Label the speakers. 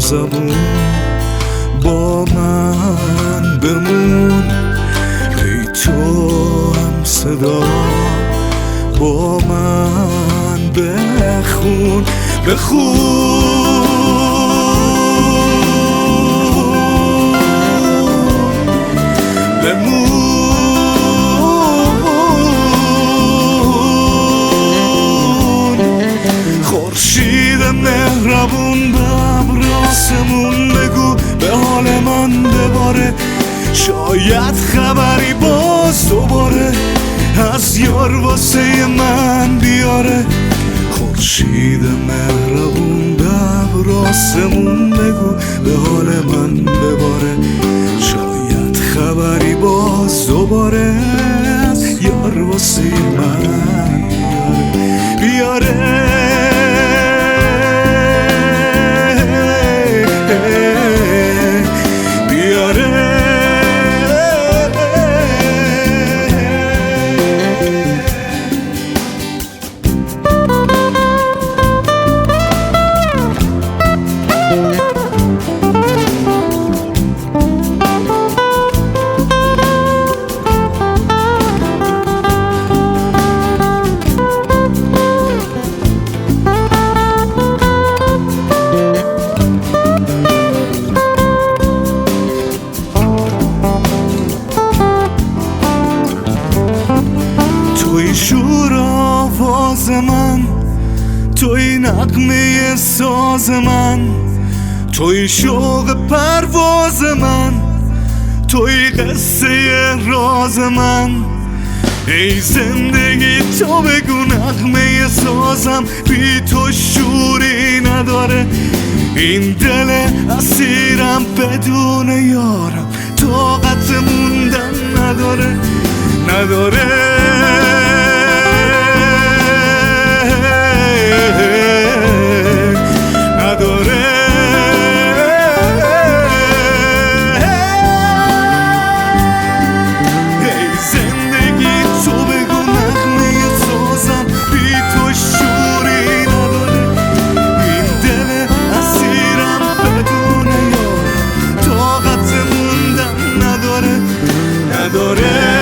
Speaker 1: آسمون با من بمون، ای تو هم صدا با من بخون بمون. خورشید مهربون به ابر آسمون بگو به حال من بباره، شاید خبری باز دوباره از یار واسه من بیاره. خورشید مهربون به ابر آسمون بگو به حال من بباره، شاید خبری باز دوباره از یار واسه من بیاره. توی شور آواز من، توی نغمه ساز من، توی شوق پرواز من، توی قصه راز من. ای زندگی تو بگو نغمه سازم بی تو شوری نداره. این دل اسیرم بدون یارم طاقت موندن نداره. ای زندگی تو بگو نغمه سازم بی تو شوری نداره. این دل اسیرم بدون یار طاقت موندن نداره.